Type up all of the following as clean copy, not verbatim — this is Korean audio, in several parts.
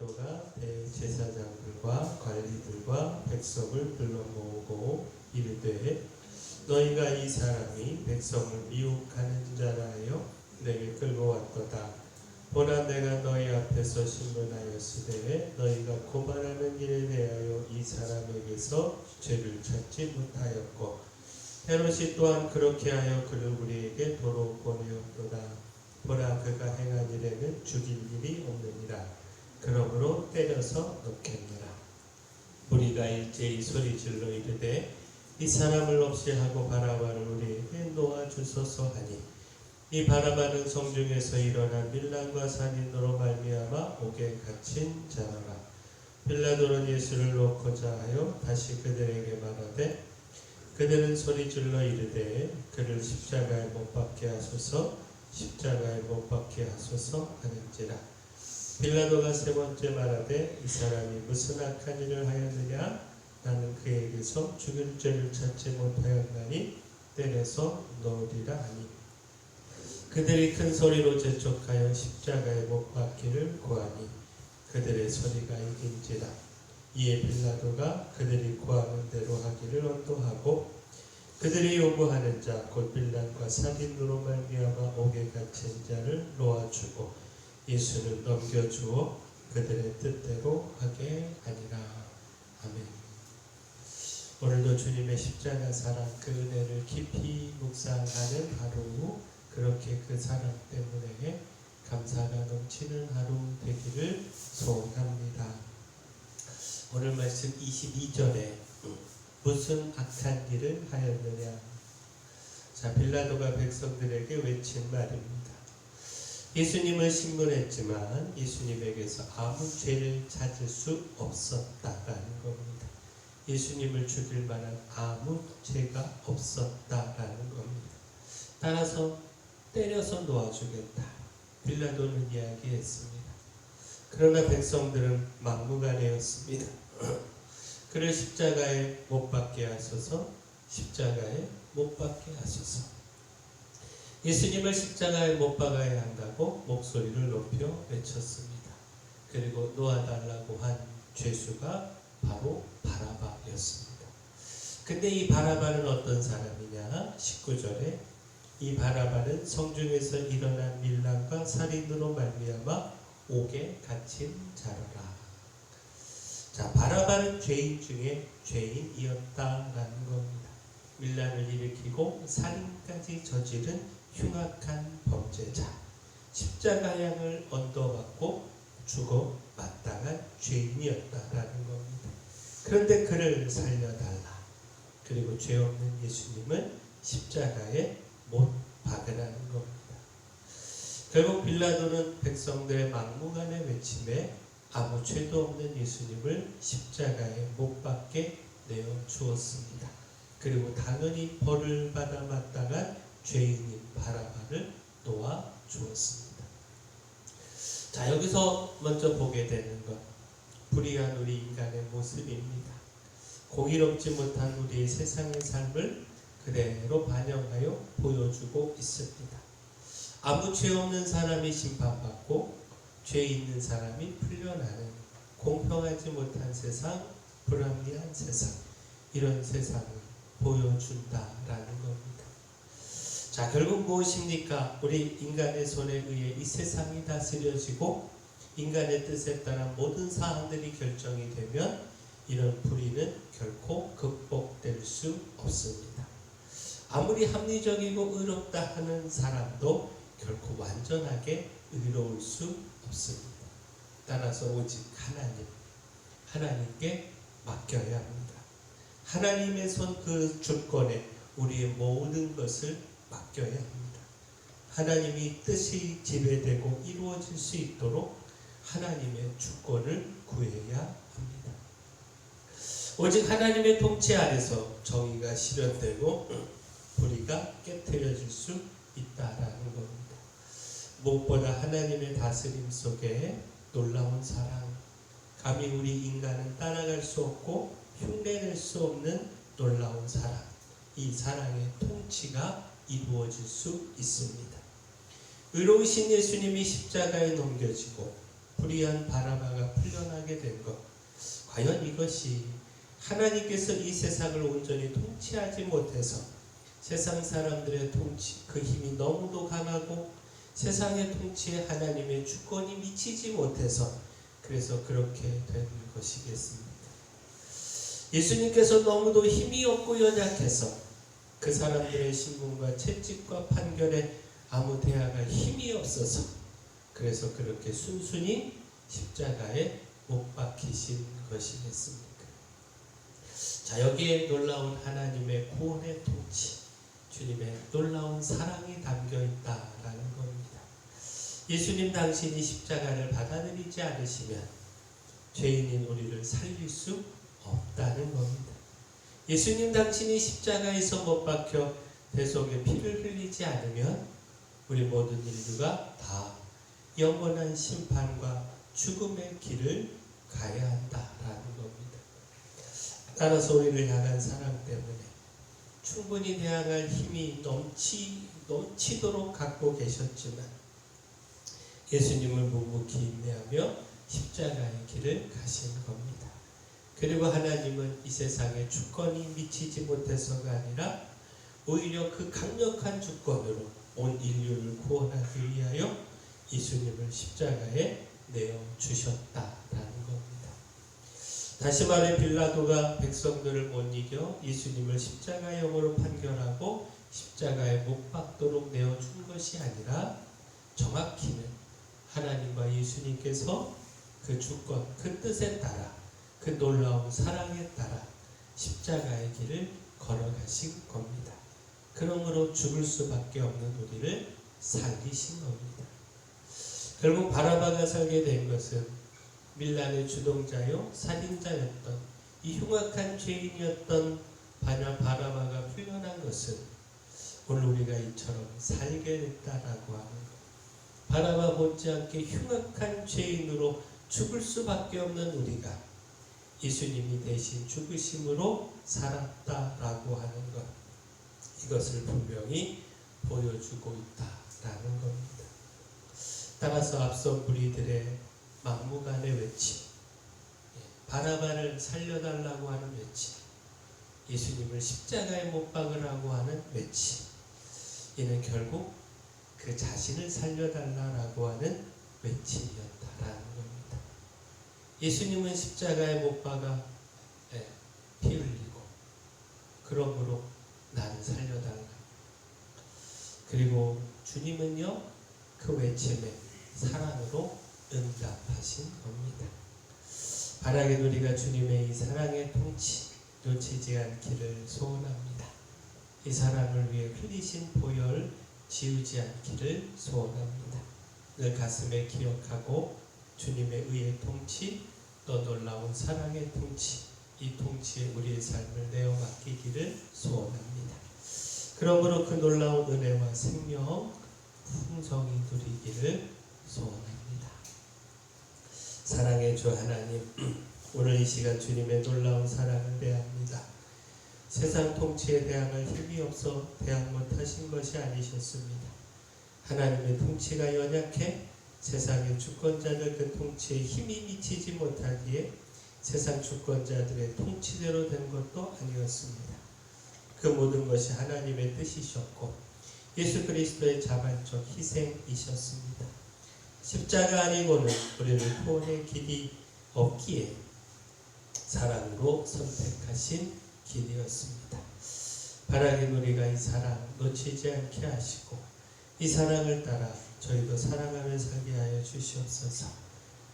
빌라도가 대제사장들과 관리들과 백성을 불러 모으고 이르되 너희가 이 사람이 백성을 미혹하는 자라 하여 내게 끌고 왔도다. 보라, 내가 너희 앞에서 신문하였으되 너희가 고발하는 일에 대하여 이 사람에게서 죄를 찾지 못하였고 헤롯이 또한 그렇게 하여 그를 우리에게 도로 보내었도다. 보라, 그가 행한 일에는 죽일 일이 없느니라. 그러므로 때려서 놓겠느라. 우리가 일제히 소리질러 이르되 이 사람을 없이 하고 바라바를 우리에게 놓아주소서 하니 이 바라바는 성중에서 일어난 밀란과 살인으로 말미암아 옥에 갇힌 자라. 빌라도는 예수를 놓고자 하여 다시 그들에게 말하되 그들은 소리질러 이르되 그를 십자가에 못 박게 하소서, 십자가에 못 박게 하소서 하는지라. 빌라도가 세 번째 말하되 이 사람이 무슨 악한 일을 하였느냐? 나는 그에게서 죽일 죄를 찾지 못하였나니 때려서 넣으리라 하니 그들이 큰 소리로 재촉하여 십자가에 못 박기를 구하니 그들의 소리가 이긴지라. 이에 빌라도가 그들이 구하는 대로 하기를 언도하고 그들이 요구하는 자 곧 빌란과 살인으로 말미암아 옥에 갇힌 자를 놓아주고 예수를 넘겨주어 그들의 뜻대로 하게 하니라. 아멘. 오늘도 주님의 십자가 사랑 그 은혜를 깊이 묵상하는 하루, 그렇게 그 사랑 때문에 감사가 넘치는 하루 되기를 소원합니다. 오늘 말씀 22절에 무슨 악한 일을 하였느냐. 자, 빌라도가 백성들에게 외친 말입니다. 예수님을 신문했지만 예수님에게서 아무 죄를 찾을 수 없었다라는 겁니다. 예수님을 죽일 만한 아무 죄가 없었다라는 겁니다. 따라서 때려서 놓아주겠다. 빌라도는 이야기했습니다. 그러나 백성들은 막무가내였습니다. 그를 십자가에 못 박게 하소서, 십자가에 못 박게 하소서. 예수님을 십자가에 못 박아야 한다고 목소리를 높여 외쳤습니다. 그리고 놓아달라고 한 죄수가 바로 바라바였습니다. 근데 이 바라바는 어떤 사람이냐? 19절에 이 바라바는 성중에서 일어난 밀란과 살인으로 말미암아 옥에 갇힌 자라. 자, 바라바는 죄인 중에 죄인이었다라는 겁니다. 밀란을 일으키고 살인까지 저지른 흉악한 범죄자, 십자가양을 언도받고 죽어 마땅한 죄인이었다라는 겁니다. 그런데 그를 살려달라. 그리고 죄 없는 예수님은 십자가에 못 박으라는 겁니다. 결국 빌라도는 백성들의 막무가내 외침에 아무 죄도 없는 예수님을 십자가에 못 박게 내어 주었습니다. 그리고 당연히 벌을 받아 마땅한 죄인인 바라바를 놓아 주었습니다. 자, 여기서 먼저 보게 되는 것, 불의한 우리 인간의 모습입니다. 공의롭지 못한 우리의 세상의 삶을 그대로 반영하여 보여주고 있습니다. 아무 죄 없는 사람이 심판받고 죄 있는 사람이 풀려나는 공평하지 못한 세상, 불합리한 세상, 이런 세상을 보여준다라는 겁니다. 자, 결국 무엇입니까? 우리 인간의 손에 의해 이 세상이 다스려지고 인간의 뜻에 따라 모든 사항들이 결정이 되면 이런 불의는 결코 극복될 수 없습니다. 아무리 합리적이고 의롭다 하는 사람도 결코 완전하게 의로울 수 없습니다. 따라서 오직 하나님께 맡겨야 합니다. 하나님의 손 그 주권에 우리의 모든 것을 맡겨야 합니다. 하나님이 뜻이 지배되고 이루어질 수 있도록 하나님의 주권을 구해야 합니다. 오직 하나님의 통치 아래서 정의가 실현되고 불의가 깨트려질 수 있다라는 겁니다. 무엇보다 하나님의 다스림 속에 놀라운 사랑, 감히 우리 인간은 따라갈 수 없고 흉내낼 수 없는 놀라운 사랑, 이 사랑의 통치가 이루어질 수 있습니다. 의로우신 예수님이 십자가에 넘겨지고 불의한 바라바가 풀려나게 된 것, 과연 이것이 하나님께서 이 세상을 온전히 통치하지 못해서 세상 사람들의 통치, 그 힘이 너무도 강하고 세상의 통치에 하나님의 주권이 미치지 못해서 그래서 그렇게 된 것이겠습니까? 예수님께서 너무도 힘이 없고 연약해서 그 사람들의 신분과 채찍과 판결에 아무 대항할 힘이 없어서 그래서 그렇게 순순히 십자가에 못 박히신 것이겠습니까? 자, 여기에 놀라운 하나님의 구원의 통치, 주님의 놀라운 사랑이 담겨 있다라는 겁니다. 예수님 당신이 십자가를 받아들이지 않으시면 죄인인 우리를 살릴 수 없다는 겁니다. 예수님 당신이 십자가에서 못 박혀 대속의 피를 흘리지 않으면 우리 모든 인류가 다 영원한 심판과 죽음의 길을 가야 한다라는 겁니다. 따라서 우리를 향한 사랑 때문에 충분히 대항할 힘이 넘치도록 갖고 계셨지만 예수님을 묵묵히 인내하며 십자가의 길을 가신 겁니다. 그리고 하나님은 이 세상에 주권이 미치지 못해서가 아니라 오히려 그 강력한 주권으로 온 인류를 구원하기 위하여 예수님을 십자가에 내어주셨다라는 겁니다. 다시 말해 빌라도가 백성들을 못 이겨 예수님을 십자가형으로 판결하고 십자가에 못 박도록 내어준 것이 아니라 정확히는 하나님과 예수님께서 그 주권, 그 뜻에 따라 그 놀라운 사랑에 따라 십자가의 길을 걸어가신 겁니다. 그러므로 죽을 수밖에 없는 우리를 살리신 겁니다. 결국 바라바가 살게 된 것은 밀란의 주동자요 살인자였던 이 흉악한 죄인이었던 바라바가 풀려난 것은 오늘 우리가 이처럼 살게 됐다라고 하는 것. 바라바 못지않게 흉악한 죄인으로 죽을 수밖에 없는 우리가 예수님이 대신 죽으심으로 살았다라고 하는 것, 이것을 분명히 보여주고 있다라는 겁니다. 따라서 앞선 무리들의 막무가내 외침, 바라바를 살려달라고 하는 외침, 예수님을 십자가에 못 박으라고 하는 외침, 이는 결국 그 자신을 살려달라고 하는 외침이었다라는 겁니다. 예수님은 십자가에 못 박아 피 흘리고 그러므로 나를 살려달라. 그리고 주님은요 그 외침에 사랑으로 응답하신 겁니다. 바라긴 우리가 주님의 이 사랑의 통치 놓치지 않기를 소원합니다. 이 사랑을 위해 흘리신 보혈 지우지 않기를 소원합니다. 늘 가슴에 기억하고 주님의 의의 통치, 또 놀라운 사랑의 통치, 이 통치에 우리의 삶을 내어 맡기기를 소원합니다. 그러므로 그 놀라운 은혜와 생명, 풍성히 누리기를 소원합니다. 사랑의 주 하나님, 오늘 이 시간 주님의 놀라운 사랑을 대합니다. 세상 통치에 대항할 힘이 없어 대항 못하신 것이 아니셨습니다. 하나님의 통치가 연약해 세상의 주권자들 그 통치에 힘이 미치지 못하기에 세상 주권자들의 통치대로 된 것도 아니었습니다. 그 모든 것이 하나님의 뜻이셨고 예수 그리스도의 자발적 희생이셨습니다. 십자가 아니고는 우리를 구원의 길이 없기에 사랑으로 선택하신 길이었습니다. 바라긴 우리가 이 사랑 놓치지 않게 하시고 이 사랑을 따라 저희도 사랑하며 살게 하여 주시옵소서.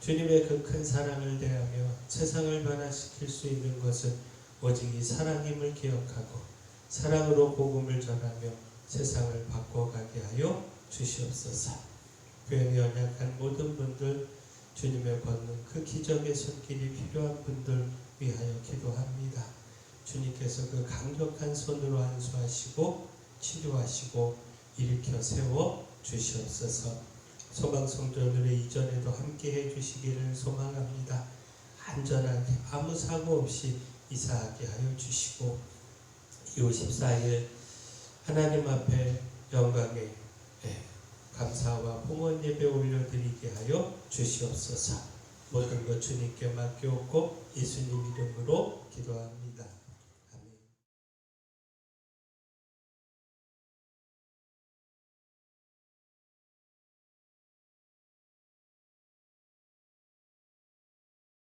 주님의 그 큰 사랑을 대하며 세상을 변화시킬 수 있는 것은 오직 이 사랑임을 기억하고 사랑으로 복음을 전하며 세상을 바꿔가게 하여 주시옵소서. 교회에 연약한 모든 분들, 주님의 걷는 그 기적의 손길이 필요한 분들 위하여 기도합니다. 주님께서 그 강력한 손으로 안수하시고 치료하시고 일으켜 세워 주시옵소서. 소방성전들의 이전에도 함께 해주시기를 소망합니다. 안전하게 아무 사고 없이 이사하게 하여 주시고 2월 14일 하나님 앞에 영광의 감사와 봉헌 예배 올려드리게 하여 주시옵소서. 모든 것 주님께 맡겨놓고 예수님 이름으로 기도합니다.